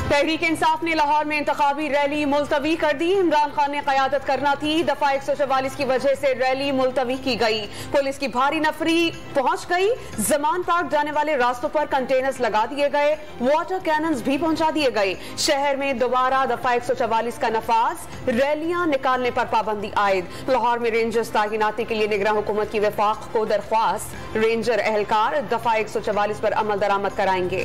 تحریک انصاف نے لاہور میں انتخابی ریلی ملتوی کر دی. عمران خان نے قیادت کرنا تھی. دفعہ 144 کی وجہ سے ریلی ملتوی کی گئی. پولیس کی بھاری نفری پہنچ گئی. زمان پارک جانے والے راستوں پر کنٹینرز لگا دیے گئے. واٹر کیننز بھی پہنچا دیے گئے. شہر میں دوبارہ دفعہ 144 کا نفاذ. ریلیاں نکالنے پر پابندی عائد. لاہور میں رینجرز تعیناتی کے لیے نگراں حکومت کی وفاق کو درخواست. رینجر اہلکار دفعہ 144 پر عمل درآمد کرائیں گے.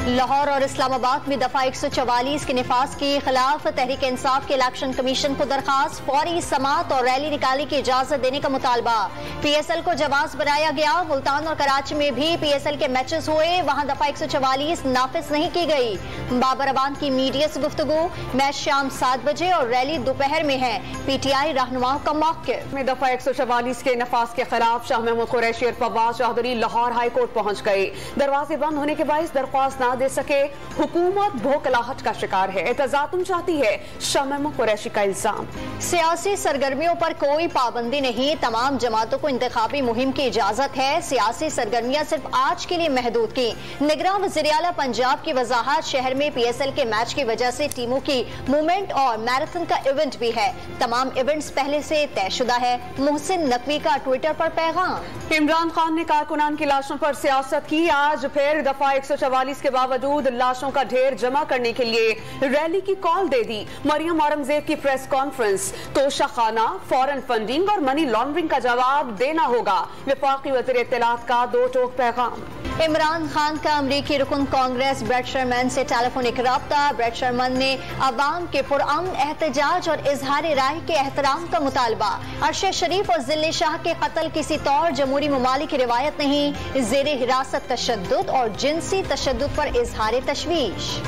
لاہور اور اسلام آباد میں دفعہ 144 کے نفاذ کے خلاف تحریک انصاف کے الیکشن کمیشن کو درخواست. فوری سماعت اور ریلی نکالنے کی اجازت دینے کا مطالبہ. پی ایس ایل کو جواز بنایا گیا. ملتان اور کراچی میں بھی پی ایس ایل کے میچز ہوئے, وہاں دفعہ 144 نافذ نہیں کی گئی. بابر اعوان کی میڈیا سے گفتگو. میچ شام 7 بجے اور ریلی دوپہر میں ہے. پی ٹی آئی رہنماؤں کا موقف. میں دفعہ 144 کے نفاذ کے خلاف شاہ محمود قریشی اور فواز چودھری لاہور ہائی کورٹ پہنچ گئے. دروازے بند ہونے کے باعث درخواست نہ دے سکے. حکومت بھوکلاہٹ کا شکار ہے. اعتزازم چاہتی ہے. شاہ محمود قریشی کا الزام. سیاسی سرگرمیوں پر کوئی پابندی نہیں. تمام جماعتوں کو انتخابی مہم کی اجازت ہے. سیاسی سرگرمیاں صرف آج کے لیے محدود کی. نگراں وزیر اعلیٰ پنجاب کی وضاحت. شہر میں پی ایس ایل کے میچ کی وجہ سے ٹیموں کی موومنٹ اور میراتھن کا ایونٹ بھی ہے. تمام ایونٹس پہلے سے طے شدہ ہے. محسن نقوی کا ٹویٹر پر پیغام. عمران خان نے کارکنان کی لاشوں پر سیاست کی. آج پھر دفعہ 144 کے باوجود لاشوں کا ڈھیر جمع کرنے کے لیے ریلی کی کال دے دی. مریم اورنگزیب کی پریس کانفرنس. توشہ خانہ, فورن فنڈنگ اور منی لانڈرنگ کا جواب دینا ہوگا. وفاقی وزیر اطلاعات کا دو ٹوک پیغام. عمران خان کا امریکی رکن کانگریس بریٹ شرمن سے ٹیلیفونک رابطہ. بریٹ شرمن نے عوام کے پرامن احتجاج اور اظہار رائے کے احترام کا مطالبہ. ارشد شریف اور ذل شاہ کے قتل کسی طور جمہوری ممالک کی روایت نہیں. زیر حراست تشدد اور جنسی تشدد پر اظہار تشویش.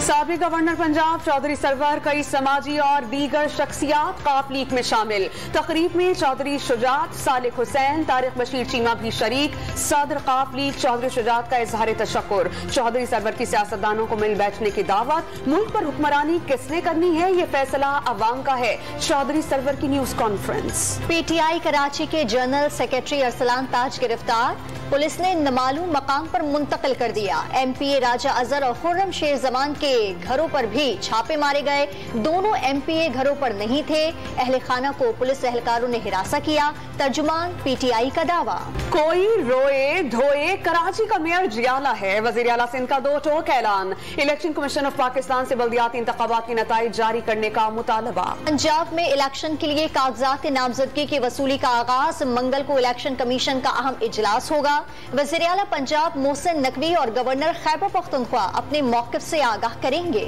سابق گورنر پنجاب چودھری سرور کئی سماجی اور دیگر شخصیات قاف لیگ میں شامل. تقریب میں چودھری شجاعت, صالح حسین, طارق بشیر چیمہ بھی شریک. صدر قاف لیگ چودھری شجاعت کا اظہار تشکر. چودھری سرور کی سیاستدانوں کو مل بیٹھنے کی دعوت. ملک پر حکمرانی کس نے کرنی ہے, یہ فیصلہ عوام کا ہے. چودھری سرور کی news conference. P T I Karachi کے جنرل سیکرٹری ارسلان تاج گرفتار. پولیس نے نامعلوم مقام پر منتقل کر دیا. ایم پی اے راجہ اظہر اور خرم شیر زمان کے گھروں پر بھی چھاپے مارے گئے. دونوں ایم پی اے گھروں پر نہیں تھے. اہل خانہ کو پولیس اہلکاروں نے ہراساں کیا. ترجمان پی ٹی آئی کا دعویٰ. کوئی روئے دھوئے کراچی کا میئر جیالہ ہے. وزیر اعلیٰ سندھ کا دو ٹوک اعلان. الیکشن کمیشن آف پاکستان سے بلدیاتی انتخابات کے نتائج جاری کرنے کا مطالبہ. پنجاب میں الیکشن کے لیے کاغذات نامزدگی کی وصولی کا آغاز. منگل کو الیکشن کمیشن کا اہم اجلاس ہوگا. وزیر اعلیٰ پنجاب محسن نقوی اور گورنر خیبر پختونخوا اپنے موقف سے آگاہ کریں گے.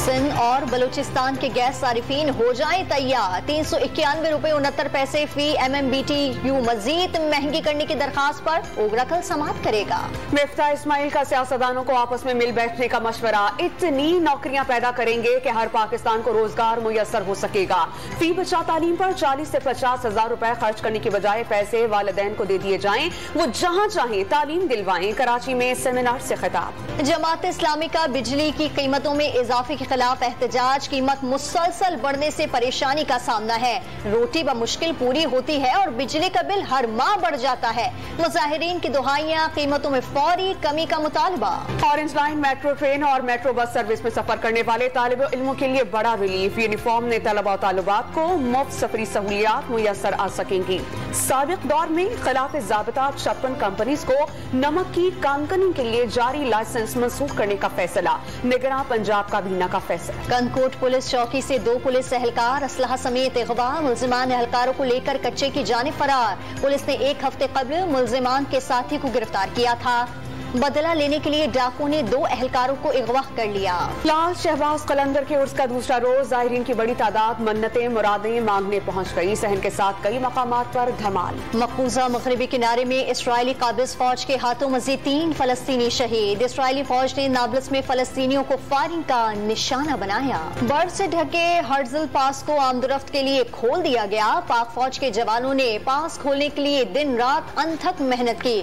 سندھ اور بلوچستان کے گیس صارفین ہو جائیں تیار. 391 روپے 69 پیسے فی MMBTU مزید مہنگی کرنے کی درخواست پر اوگرا کل سماعت کرے گا. مفتاح اسماعیل کا سیاستدانوں کو آپس میں مل بیٹھنے کا مشورہ. اتنی نوکریاں پیدا کریں گے کہ ہر پاکستان کو روزگار میسر ہو سکے گا. فی بچہ تعلیم پر 40 سے 50 ہزار روپے خرچ کرنے کی بجائے پیسے والدین کو دے دیے جائیں. وہ جہاں چاہیں تعلیم دلوائیں. کراچی میں سیمینار سے خطاب. جماعت اسلامی کا بجلی کی قیمتوں میں اضافے کے خلاف احتجاج. قیمت مسلسل بڑھنے سے پریشانی کا سامنا ہے. روٹی بمشکل پوری ہوتی ہے اور بجلی کا بل ہر ماہ بڑھ جاتا ہے. مظاہرین کی دہائیاں. قیمتوں میں فوری کمی کا مطالبہ. اورنج لائن میٹرو ٹرین اور میٹرو بس سروس میں سفر کرنے والے طالب علموں کے لیے بڑا ریلیف. یونیفارم نے طلباء و طالبات کو مفت سفری سہولیات میسر آ سکیں گی. سابق دور میں خلاف ضابطہ 56 کمپنیز کو نمک کی کانکنی کے لیے جاری لائسنس منسوخ کرنے کا فیصلہ. نگراں پنجاب کابینہ کا فیصلہ. کنکوٹ پولیس چوکی سے 2 پولیس اہلکار اسلحہ سمیت اغوا. ملزمان اہلکاروں کو لے کر کچے کی جانب فرار. پولیس نے 1 ہفتے قبل ملزمان کے ساتھی کو گرفتار کیا تھا. بدلہ لینے کے لیے ڈاکوں نے 2 اہلکاروں کو اغوا کر لیا. لال شہباز قلندر کے عرس کا دوسرا روز. زائرین کی بڑی تعداد منتیں مرادیں مانگنے پہنچ گئی. صحن کے ساتھ کئی مقامات پر دھمال. مقبوضہ مغربی کنارے میں اسرائیلی قابض فوج کے ہاتھوں مزید 3 فلسطینی شہید. اسرائیلی فوج نے نابلس میں فلسطینیوں کو فائرنگ کا نشانہ بنایا. برف سے ڈھکے ہرزل پاس کو آمدورفت کے لیے کھول دیا گیا. پاک فوج کے جوانوں نے پاس کھولنے کے لیے دن رات انتھک محنت کی.